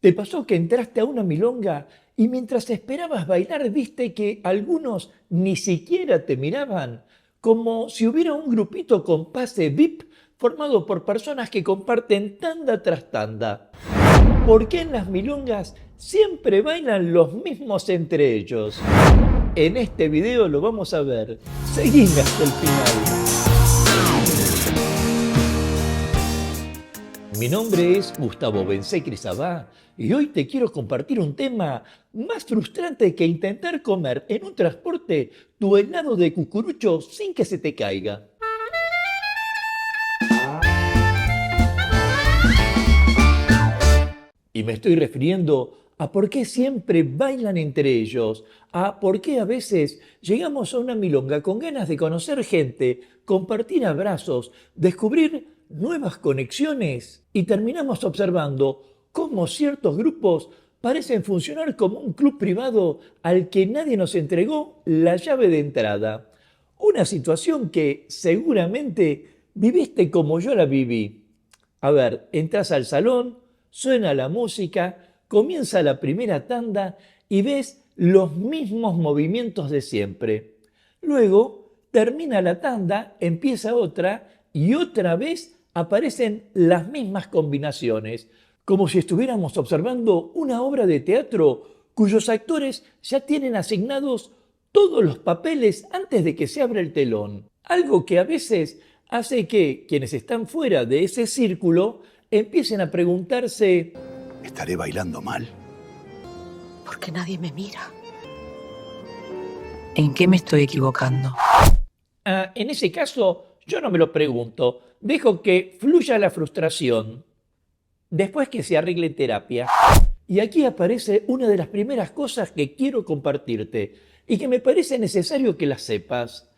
¿Te pasó que entraste a una milonga y mientras esperabas bailar viste que algunos ni siquiera te miraban? Como si hubiera un grupito con pase VIP formado por personas que comparten tanda tras tanda. ¿Por qué en las milongas siempre bailan los mismos entre ellos? En este video lo vamos a ver. Seguime hasta el final. Mi nombre es Gustavo Bensecri-Sabá y hoy te quiero compartir un tema más frustrante que intentar comer en un transporte tu helado de cucurucho sin que se te caiga. Y me estoy refiriendo a por qué siempre bailan entre ellos, a por qué a veces llegamos a una milonga con ganas de conocer gente, compartir abrazos, descubrir nuevas conexiones y terminamos observando cómo ciertos grupos parecen funcionar como un club privado al que nadie nos entregó la llave de entrada. Una situación que seguramente viviste como yo la viví. A ver, entras al salón, suena la música, comienza la primera tanda y ves los mismos movimientos de siempre. Luego termina la tanda, empieza otra y otra vez aparecen las mismas combinaciones, como si estuviéramos observando una obra de teatro cuyos actores ya tienen asignados todos los papeles antes de que se abra el telón. Algo que a veces hace que quienes están fuera de ese círculo empiecen a preguntarse: ¿estaré bailando mal? Porque nadie me mira. ¿En qué me estoy equivocando? En ese caso, yo no me lo pregunto. Dejo que fluya la frustración. Después que se arregle terapia. Y aquí aparece una de las primeras cosas que quiero compartirte y que me parece necesario que las sepas.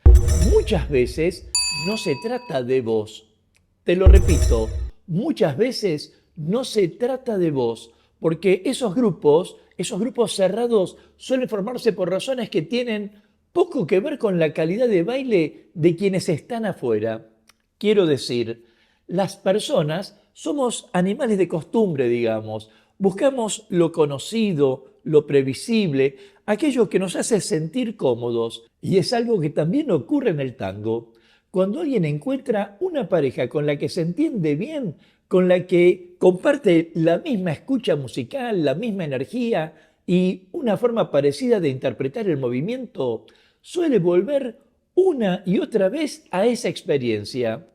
Muchas veces no se trata de vos. Te lo repito, muchas veces no se trata de vos, porque esos grupos cerrados suelen formarse por razones que tienen poco que ver con la calidad de baile de quienes están afuera. Quiero decir, las personas somos animales de costumbre, digamos. Buscamos lo conocido, lo previsible, aquello que nos hace sentir cómodos. Y es algo que también ocurre en el tango. Cuando alguien encuentra una pareja con la que se entiende bien, con la que comparte la misma escucha musical, la misma energía y una forma parecida de interpretar el movimiento, suele volver una y otra vez a esa experiencia.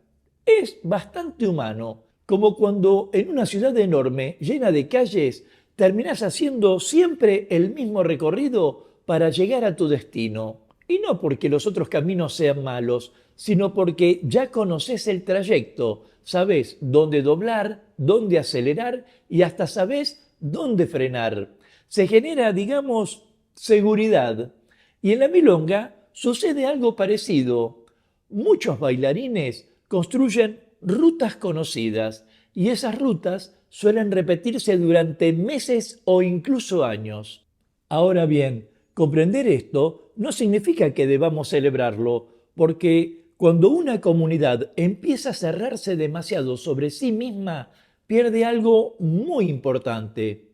Es bastante humano, como cuando en una ciudad enorme, llena de calles, terminás haciendo siempre el mismo recorrido para llegar a tu destino. Y no porque los otros caminos sean malos, sino porque ya conoces el trayecto, sabes dónde doblar, dónde acelerar y hasta sabes dónde frenar. Se genera, digamos, seguridad. Y en la milonga sucede algo parecido. Muchos bailarines construyen rutas conocidas y esas rutas suelen repetirse durante meses o incluso años. Ahora bien, comprender esto no significa que debamos celebrarlo, porque cuando una comunidad empieza a cerrarse demasiado sobre sí misma, pierde algo muy importante.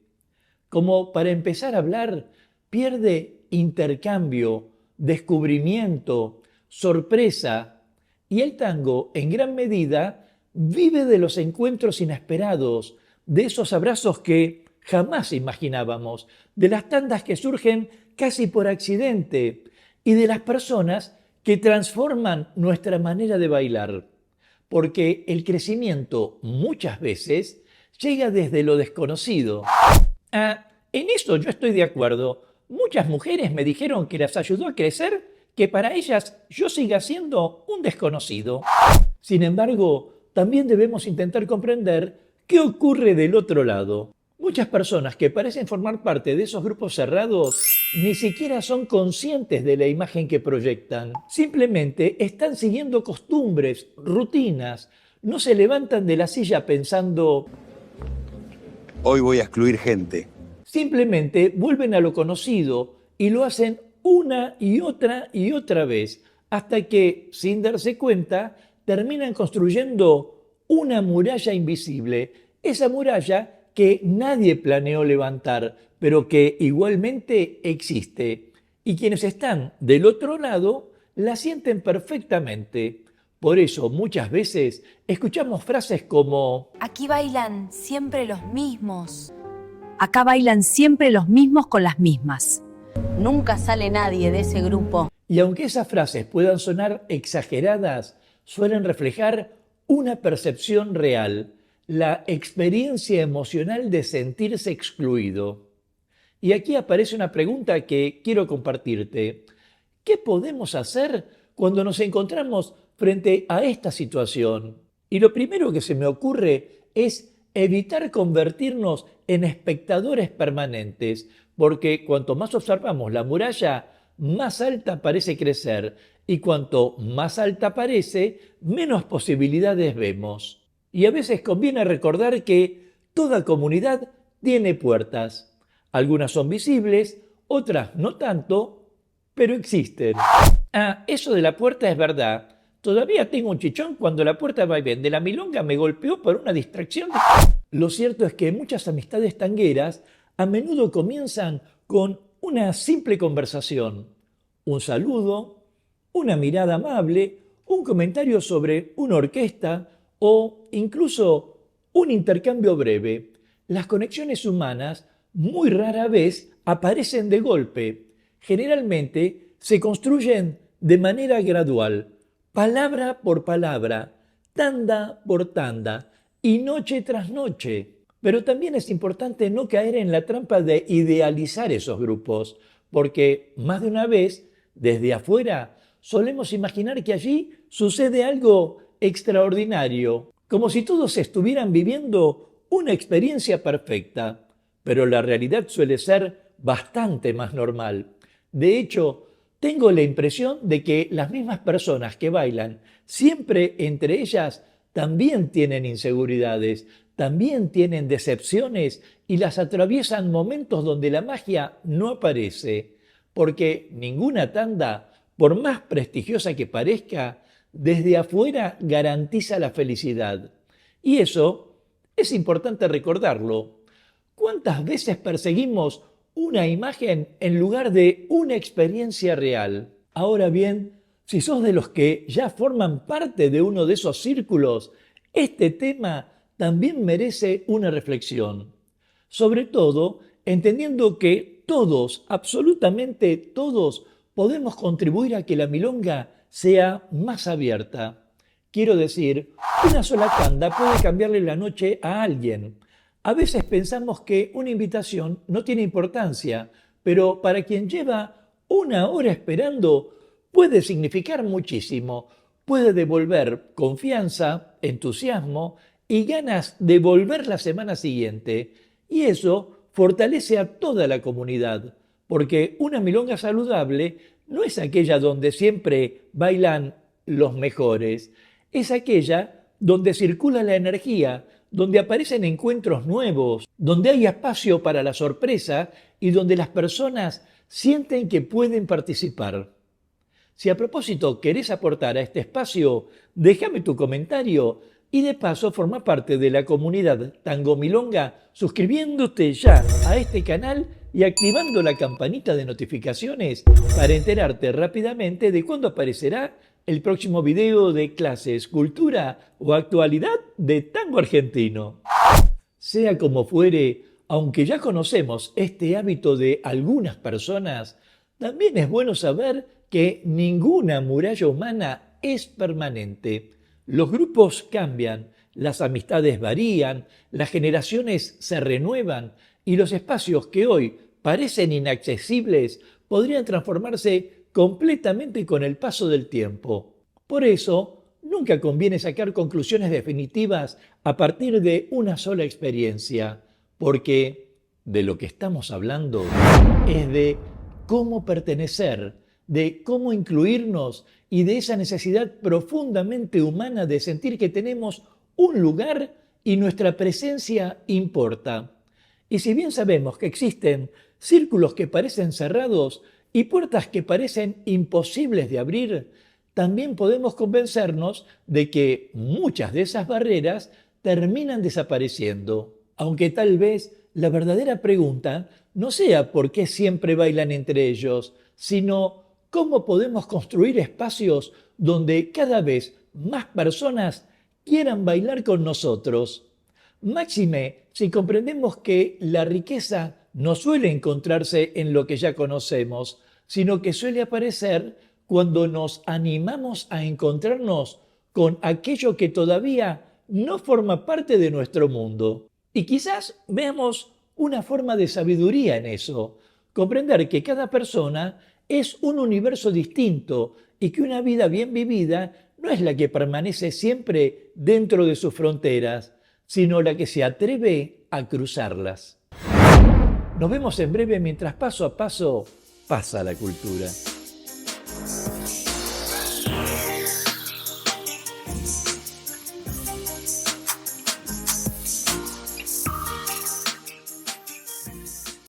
Como para empezar a hablar, pierde intercambio, descubrimiento, sorpresa. Y el tango, en gran medida, vive de los encuentros inesperados, de esos abrazos que jamás imaginábamos, de las tandas que surgen casi por accidente y de las personas que transforman nuestra manera de bailar. Porque el crecimiento muchas veces llega desde lo desconocido. En eso yo estoy de acuerdo. Muchas mujeres me dijeron que las ayudó a crecer, que para ellas yo siga siendo un desconocido. Sin embargo, también debemos intentar comprender qué ocurre del otro lado. Muchas personas que parecen formar parte de esos grupos cerrados ni siquiera son conscientes de la imagen que proyectan. Simplemente están siguiendo costumbres, rutinas. No se levantan de la silla pensando: Hoy voy a excluir gente. simplemente vuelven a lo conocido y lo hacen una y otra vez, hasta que, sin darse cuenta, terminan construyendo una muralla invisible. Esa muralla que nadie planeó levantar, pero que igualmente existe. Y quienes están del otro lado la sienten perfectamente. Por eso muchas veces escuchamos frases como Aquí bailan siempre los mismos. Acá bailan siempre los mismos con las mismas. Nunca sale nadie de ese grupo. y aunque esas frases puedan sonar exageradas, suelen reflejar una percepción real, la experiencia emocional de sentirse excluido. Y aquí aparece una pregunta que quiero compartirte. ¿Qué podemos hacer cuando nos encontramos frente a esta situación? Y lo primero que se me ocurre es evitar convertirnos en espectadores permanentes, porque cuanto más observamos la muralla, más alta parece crecer, y cuanto más alta parece, menos posibilidades vemos. Y a veces conviene recordar que toda comunidad tiene puertas. Algunas son visibles, otras no tanto, pero existen. Ah, eso de la puerta es verdad. Todavía tengo un chichón cuando la puerta va y bien. De la milonga me golpeó por una distracción. Lo cierto es que muchas amistades tangueras a menudo comienzan con una simple conversación, un saludo, una mirada amable, un comentario sobre una orquesta o incluso un intercambio breve. Las conexiones humanas muy rara vez aparecen de golpe. Generalmente se construyen de manera gradual, palabra por palabra, tanda por tanda y noche tras noche. Pero también es importante no caer en la trampa de idealizar esos grupos, porque más de una vez, desde afuera, solemos imaginar que allí sucede algo extraordinario, como si todos estuvieran viviendo una experiencia perfecta, pero la realidad suele ser bastante más normal. De hecho, tengo la impresión de que las mismas personas que bailan, siempre entre ellas, también tienen inseguridades, también tienen decepciones y las atraviesan momentos donde la magia no aparece, porque ninguna tanda, por más prestigiosa que parezca, desde afuera garantiza la felicidad. Y eso es importante recordarlo. ¿Cuántas veces perseguimos una imagen en lugar de una experiencia real? Ahora bien, si sos de los que ya forman parte de uno de esos círculos, este tema también merece una reflexión. Sobre todo, entendiendo que todos, absolutamente todos, podemos contribuir a que la milonga sea más abierta. Quiero decir, una sola tanda puede cambiarle la noche a alguien. A veces pensamos que una invitación no tiene importancia, pero para quien lleva una hora esperando puede significar muchísimo. Puede devolver confianza, entusiasmo y ganas de volver la semana siguiente. Y eso fortalece a toda la comunidad, porque una milonga saludable no es aquella donde siempre bailan los mejores, es aquella donde circula la energía, donde aparecen encuentros nuevos, donde hay espacio para la sorpresa y donde las personas sienten que pueden participar. Si a propósito querés aportar a este espacio, déjame tu comentario y de paso forma parte de la comunidad Tango Milonga suscribiéndote ya a este canal y activando la campanita de notificaciones para enterarte rápidamente de cuándo aparecerá el próximo video de clases, cultura o actualidad de tango argentino. Sea como fuere, aunque ya conocemos este hábito de algunas personas, también es bueno saber que ninguna muralla humana es permanente. Los grupos cambian, las amistades varían, las generaciones se renuevan y los espacios que hoy parecen inaccesibles podrían transformarse completamente con el paso del tiempo. Por eso, nunca conviene sacar conclusiones definitivas a partir de una sola experiencia, porque de lo que estamos hablando es de cómo pertenecer, de cómo incluirnos y de esa necesidad profundamente humana de sentir que tenemos un lugar y nuestra presencia importa. Y si bien sabemos que existen círculos que parecen cerrados y puertas que parecen imposibles de abrir, también podemos convencernos de que muchas de esas barreras terminan desapareciendo. aunque tal vez la verdadera pregunta no sea por qué siempre bailan entre ellos, sino cómo podemos construir espacios donde cada vez más personas quieran bailar con nosotros. Máxime, si comprendemos que la riqueza no suele encontrarse en lo que ya conocemos, sino que suele aparecer cuando nos animamos a encontrarnos con aquello que todavía no forma parte de nuestro mundo. Y quizás veamos una forma de sabiduría en eso, comprender que cada persona es un universo distinto y que una vida bien vivida no es la que permanece siempre dentro de sus fronteras, sino la que se atreve a cruzarlas. Nos vemos en breve mientras paso a paso pasa la cultura.